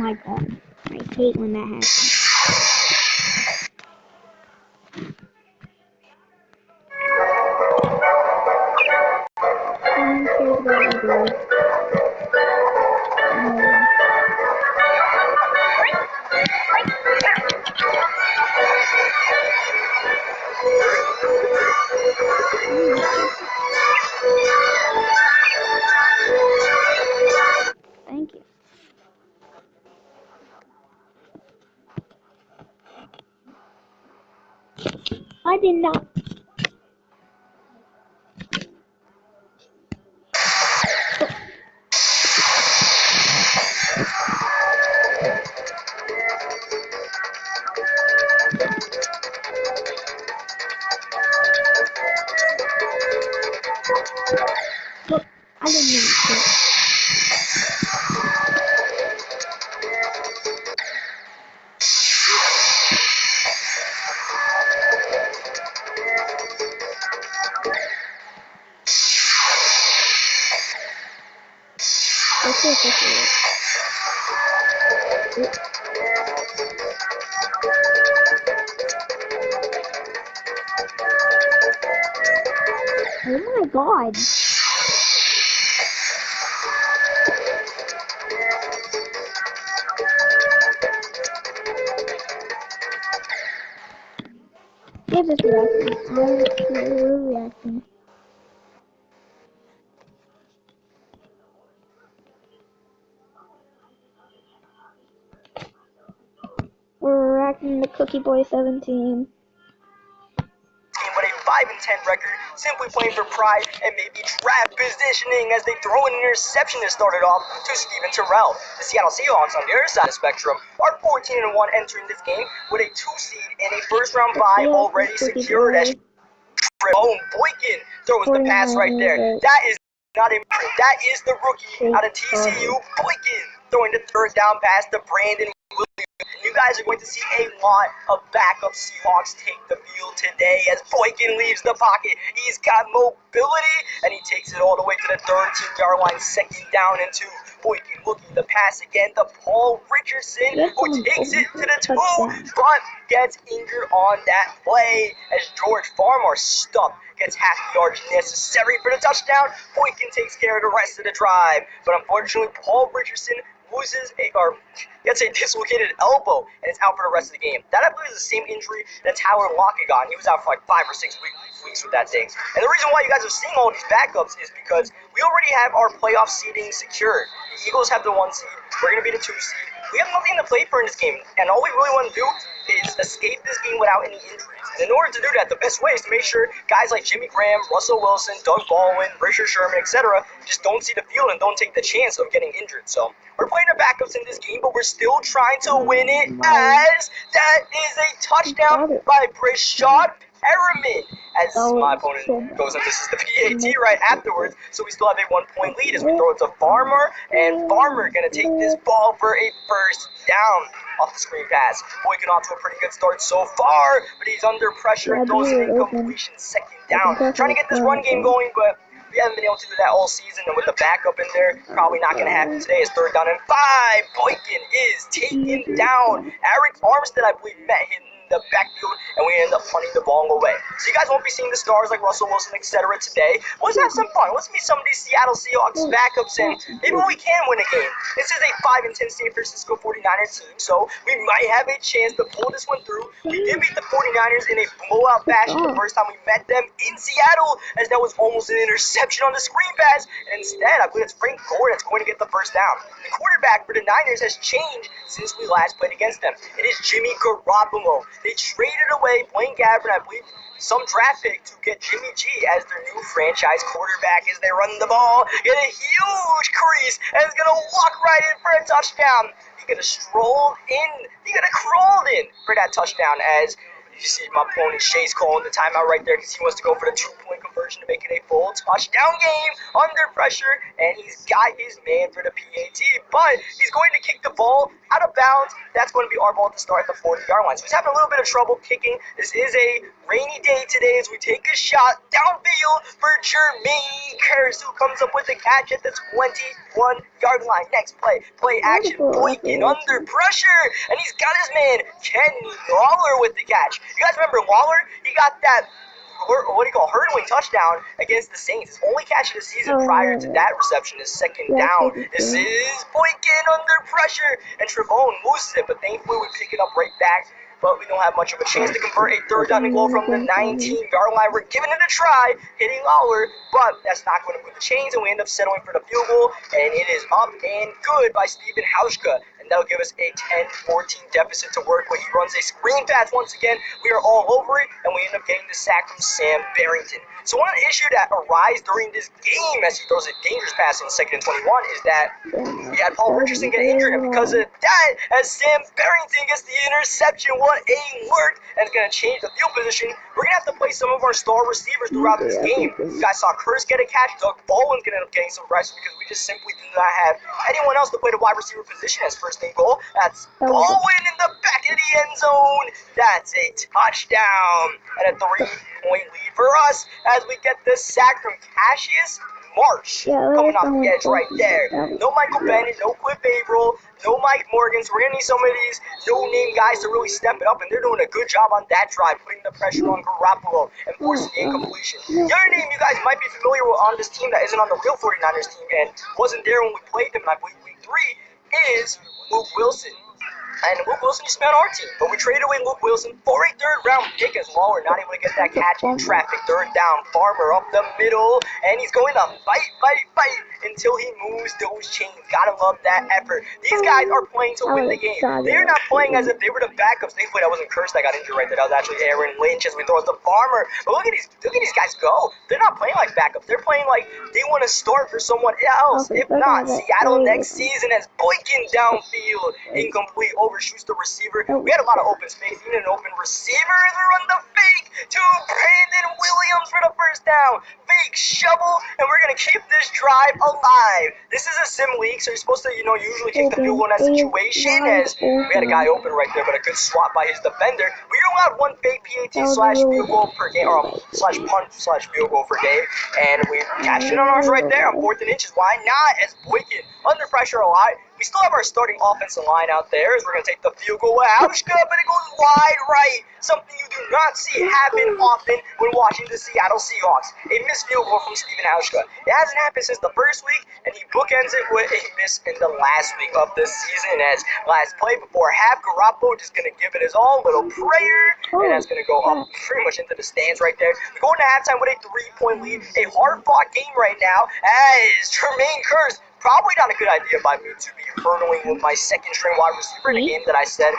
my god. I hate when that happens. No one cares about you, dude. Thank you. I did not. Look, I didn't even see. Let's see if this works. Oh my god. They're just reacting. We're reacting. We're reacting to cookieboy17. With a 5-10 record, simply playing for pride and maybe draft positioning as they throw an interception that started off to Steven Terrell. The Seattle Seahawks on the other side of the spectrum are 14-1 entering this game with a 2 seed and a first-round bye already secured. As Bowen Boykin throws the pass right there. That is not a that is the rookie out of TCU, Boykin, throwing the third down pass to Brandon Williams. You guys are going to see a lot of backup Seahawks take the field today as Boykin leaves the pocket. He's got mobility, and he takes it all the way to the 13-yard line, second down and 2. Boykin looking to pass again to Paul Richardson, who takes it to the 2, but gets injured on that play as George Farmer stuck. Gets half the yardage necessary for the touchdown. Boykin takes care of the rest of the drive, but unfortunately, Paul Richardson gets a dislocated elbow and is out for the rest of the game. That, I believe, is the same injury that Tyler Lockett got. He was out for like 5 or 6 weeks with that thing. And the reason why you guys are seeing all these backups is because we already have our playoff seeding secured. The Eagles have the 1 seed. We're going to be the 2 seed. We have nothing to play for in this game, and all we really want to do is escape this game without any injuries. And in order to do that, the best way is to make sure guys like Jimmy Graham, Russell Wilson, Doug Baldwin, Richard Sherman, etc. just don't see the field and don't take the chance of getting injured. So we're playing our backups in this game, but we're still trying to win it as that is a touchdown by Brashad Perriman as my opponent goes and misses the PAT right afterwards. So we still have a 1-point lead as we throw it to Farmer, and Farmer going to take this ball for a first down off the screen pass. Boykin off to a pretty good start so far, but he's under pressure and throws an incompletion, second down. Trying to get this run game going, but we haven't been able to do that all season, and with the backup in there, probably not going to happen today. It's 3rd down and 5. Boykin is taken down. Eric Armstead, I believe, met him in the backfield, and we end up punting the ball away. So you guys won't be seeing the stars like Russell Wilson, etc. today. Let's have some fun. Let's meet some of these Seattle Seahawks backups, and maybe we can win a game. This is a 5-10 San Francisco 49ers team, so we might have a chance to pull this one through. We did beat the 49ers in a blowout fashion the first time we met them in Seattle, as that was almost an interception on the screen pass. And instead, I believe it's Frank Gore that's going to get the first down. The quarterback for the Niners has changed since we last played against them. It is Jimmy Garoppolo. They traded away Blaine Gabbert, I believe, some draft pick to get Jimmy G as their new franchise quarterback as they run the ball. Get a huge crease, and he's going to walk right in for a touchdown. He's going to stroll in. He's going to crawl in for that touchdown as You see my opponent Shay's calling the timeout right there because he wants to go for the 2-point conversion to make it a full touchdown game under pressure, and he's got his man for the PAT, but he's going to kick the ball out of bounds. That's going to be our ball to start at the 40-yard line. So he's having a little bit of trouble kicking. This is a rainy day today as we take a shot downfield for Jermaine Curse, who comes up with a catch at the 21-yard line. Next play action, Boykin under pressure, and he's got his man Kenny Lawler with the catch. You guys remember Lawler? He got that hurdling touchdown against the Saints. His only catch of the season prior to that reception is second down. This is Boykin under pressure, and Trevone loses it, but thankfully we pick it up right back. But we don't have much of a chance to convert a third down and goal from the 19-yard line. We're giving it a try, hitting Lawler, but that's not going to move the chains, and we end up settling for the field goal, and it is up and good by Stephen Hauschka. And that'll give us a 10-14 deficit to work with. He runs a screen pass once again. We are all over it, and we end up getting the sack from Sam Barrington. So one issue that arises during this game as he throws a dangerous pass on 2nd and 21 is that we had Paul Richardson get injured, and because of that, as Sam Barrington gets the interception, what a work, and it's going to change the field position. We're going to have to play some of our star receivers throughout this game. You guys saw Curse get a catch. Doug Baldwin's going to end up getting some reps because we just simply do not have anyone else to play the wide receiver position as first and goal. That's Baldwin in the back of the end zone. That's a touchdown and a 3-point lead for us as we get the sack from Cassius Marsh coming off the edge right there. No Michael Bennett, no Cliff Averill, no Mike Morgan. So we're going to need some of these no-name guys to really step it up, and they're doing a good job on that drive, putting the pressure on Garoppolo and forcing the incompletion. The other name you guys might be familiar with on this team that isn't on the real 49ers team and wasn't there when we played them, and I believe week 3, is Luke Wilson. And Luke Wilson used to be on our team, but we traded away Luke Wilson for a third-round pick as well. We're not able to get that catch in traffic. Third down, Farmer up the middle, and he's going to fight until he moves those chains. Gotta love that effort. These guys are playing to win the game. They're not playing as if they were the backups. Thankfully, that wasn't Curse that got injured right there. That was actually Aaron Lynch as we throw it to Farmer. But look at these guys go. They're not playing like backups. They're playing like they want to start for someone else. If not, Seattle next season as Boykin downfield, incomplete, overshoots the receiver. We had a lot of open space, even an open receiver. They run the fake to Brandon Williams for the first down. Fake shovel, and we're gonna keep this drive alive. This is a sim league, so you're supposed to, usually kick the field goal in that situation. As we had a guy open right there, but a good swat by his defender. But you're allowed one fake PAT slash field goal per game, or slash punt slash field goal per game, and we cashed it on ours right there on 4th and inches. Why not? As Boykin under pressure a lot. We still have our starting offensive line out there as we're going to take the field goal with Hauschka, but it goes wide right. Something you do not see happen often when watching the Seattle Seahawks. A missed field goal from Stephen Hauschka. It hasn't happened since the first week, and he bookends it with a miss in the last week of the season. As last play before half, Garoppolo just going to give it his own little prayer, and that's going to go up pretty much into the stands right there. We go into halftime with a 3-point lead. A hard-fought game right now as Jermaine Curse. Probably not a good idea by me to be hurdling with my second-string wide receiver in a game that I said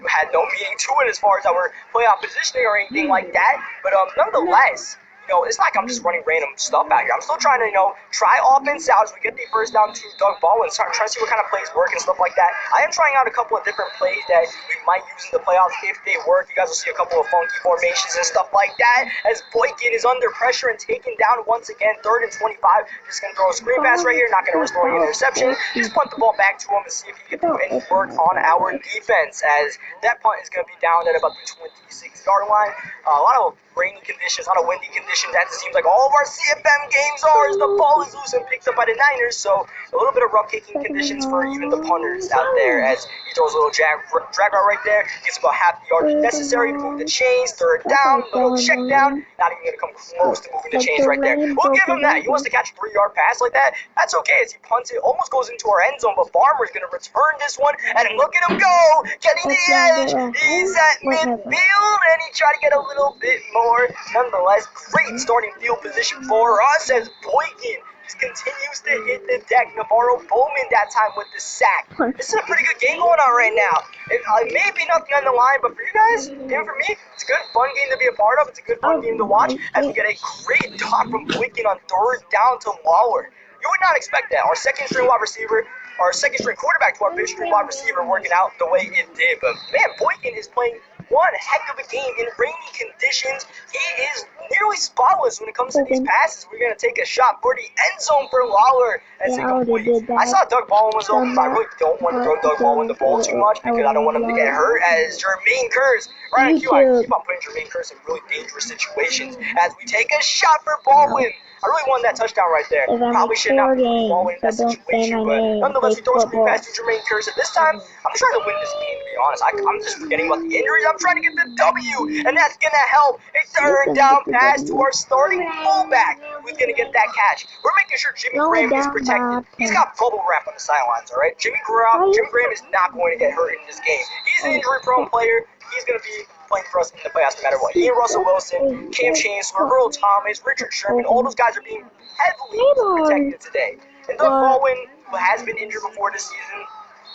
had no meaning to it as far as our playoff positioning or anything like that. But nonetheless, it's not like I'm just running random stuff out here. I'm still trying to, try offense out as we get the first down to Doug Baldwin and start trying to see what kind of plays work and stuff like that. I am trying out a couple of different plays that we might use in the playoffs if they work. You guys will see a couple of funky formations and stuff like that as Boykin is under pressure and taken down once again. 3rd and 25. Just going to throw a screen pass right here. Not going to restore an interception. Just punt the ball back to him and see if he can do any work on our defense as that punt is going to be down at about the 26-yard line. A lot of rainy conditions, a lot of windy conditions. That seems like all of our CFM games are as the ball is loose and picked up by the Niners. So a little bit of rough kicking conditions for even the punters out there as he throws a little drag route right there. Gets about half the yard necessary to move the chains. 3rd down, little check down. Not even going to come close to moving the chains right there. We'll give him that. He wants to catch a 3-yard pass like that. That's okay as he punts it. Almost goes into our end zone, but Farmer's going to return this one. And look at him go. Getting to the edge. He's at midfield, and he tried to get a little bit more. Nonetheless, great starting field position for us as Boykin just continues to hit the deck. Navarro Bowman that time with the sack. This is a pretty good game going on right now. It may be nothing on the line, but for you guys, and for me, it's a good, fun game to be a part of. It's a good, fun game to watch as we get a great dot from Boykin on 3rd down to Lawler. You would not expect that. Our second-string wide receiver, our second-string quarterback to our fifth-string wide receiver working out the way it did. But, man, Boykin is playing one heck of a game in rainy conditions. He is nearly spotless when it comes to these passes. We're going to take a shot for the end zone for Lawler as Yeah, it I already completes. did that. I saw Doug Baldwin was open, but I really don't want to throw Doug Baldwin the ball too much because I don't want him to get hurt as Jermaine Curse. Right on cue, I keep on putting Jermaine Curse in really dangerous situations as we take a shot for Baldwin. I really wanted that touchdown right there. Probably should not be Baldwin in that situation, but nonetheless, we throw a screen pass to Jermaine Curse. At this time, I'm trying to win this game, to be honest. I'm just forgetting about the injuries. I'm trying to get the W, and that's going to help. A third down pass to our starting fullback who's going to get that catch. We're making sure Jimmy Graham is protected. He's got bubble wrap on the sidelines, all right? Jimmy Graham is not going to get hurt in this game. He's an injury-prone player. He's going to be playing for us in the playoffs no matter what. He and Russell Wilson, Cam Chancellor, Earl Thomas, Richard Sherman, all those guys are being heavily protected today. And Doug Baldwin, who has been injured before this season,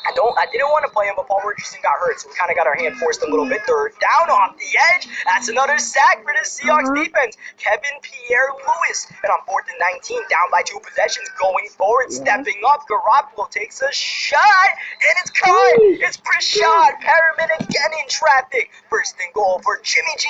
I didn't want to play him, but Paul Richardson got hurt, so we kind of got our hand forced a little bit. Third down off the edge. That's another sack for the Seahawks defense. Kevin Pierre-Louis. And on 4th and 19, down by 2 possessions, going forward, stepping up. Garoppolo takes a shot, and it's caught. It's Prashad Perriman again in traffic. First and goal for Jimmy G.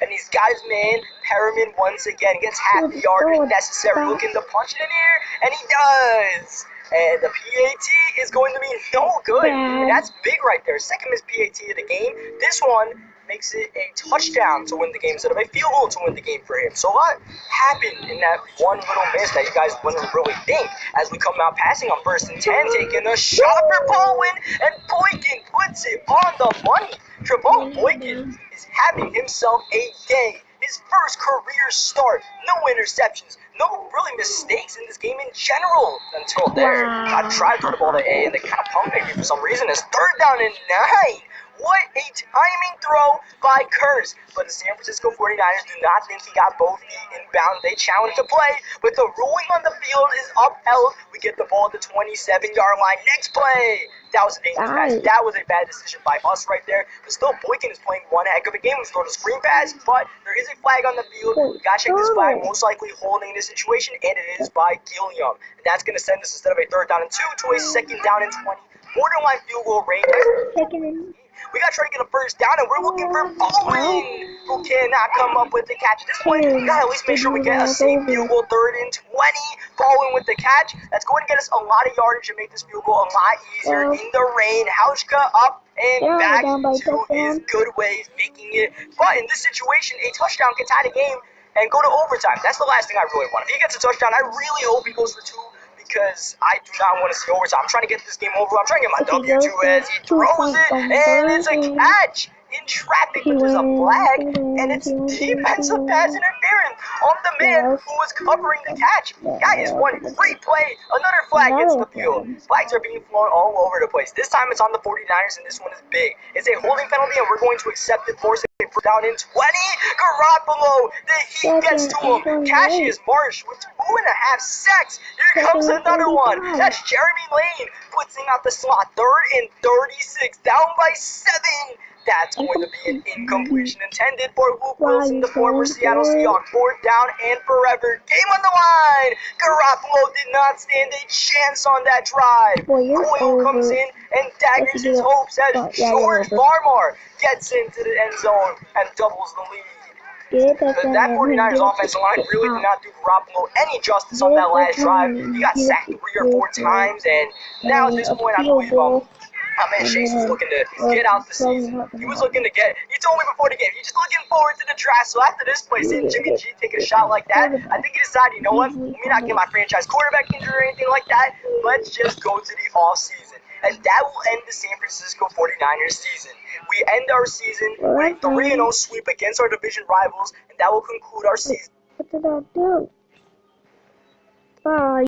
And he's got his man, Perriman, once again. Gets half the yard if necessary, looking to punch it in here, and he does. And the PAT is going to be no good. And that's big right there. Second missed PAT of the game. This one makes it a touchdown to win the game instead of a field goal to win the game for him. So a lot happened in that one little miss that you guys wouldn't really think. As we come out passing on 1st and 10, taking a shot for Baldwin, and Boykin puts it on the money. Trevon Boykin is having himself a day. His first career start. No interceptions. No really mistakes in this game in general until there. I tried to throw the ball to A and they kind of pumped me for some reason. It's 3rd down and 9. What a timing throw by Curse. But the San Francisco 49ers do not think he got both feet inbound. They challenge the play, but the ruling on the field is upheld. We get the ball at the 27-yard line. Next play. That was a dangerous pass. That was a bad decision by us right there. But still, Boykin is playing one heck of a game. We throw the screen pass, but there is a flag on the field. We gotta check this flag. Most likely holding this situation, and it is by Gilliam. And that's gonna send us instead of a 3rd down and 2 to a 2nd down and 20. Borderline field goal range. We got to try to get a 1st down, and we're looking for Baldwin, who cannot come up with the catch. At this point, we got to at least make sure we get a safe field goal, 3rd and 20. Baldwin with the catch. That's going to get us a lot of yardage and make this field goal a lot easier in the rain. Hauschka up and back to his good ways, making it. But in this situation, a touchdown can tie the game and go to overtime. That's the last thing I really want. If he gets a touchdown, I really hope he goes for 2. Because I do not want to see overtime. I'm trying to get this game over. I'm trying to get my W too as he throws it, and it's a catch in traffic, but there's a flag, and it's defensive pass interference on the man who was covering the catch. That is one great play. Another flag hits the field. Flags are being flown all over the place. This time it's on the 49ers, and this one is big. It's a holding penalty, and we're going to accept it. Force it down in 20. Garoppolo, the heat gets to him. Cassius Marsh with 2.5 sacks. Here comes another one. That's Jeremy Lane putzing out the slot. 3rd and 36, down by 7. That's going to be an incompletion intended for Luke Wilson, the former Seattle Seahawks. 4th down and forever. Game on the line. Garoppolo did not stand a chance on that drive. Coyle comes in and daggers his hopes as George Barmore gets into the end zone and doubles the lead. That 49ers offensive line really did not do Garoppolo any justice on that last drive. He got sacked 3 or 4 times, and now at this point, I believe Chase was looking to get out the season. He was looking to get, he told me before the game, he's just looking forward to the draft. So after this play, seeing Jimmy G take a shot like that, I think he decided, you know what, let me not get my franchise quarterback injury or anything like that. Let's just go to the off season. And that will end the San Francisco 49ers season. We end our season with a 3-0 sweep against our division rivals, and that will conclude our season. What did I do? Bye.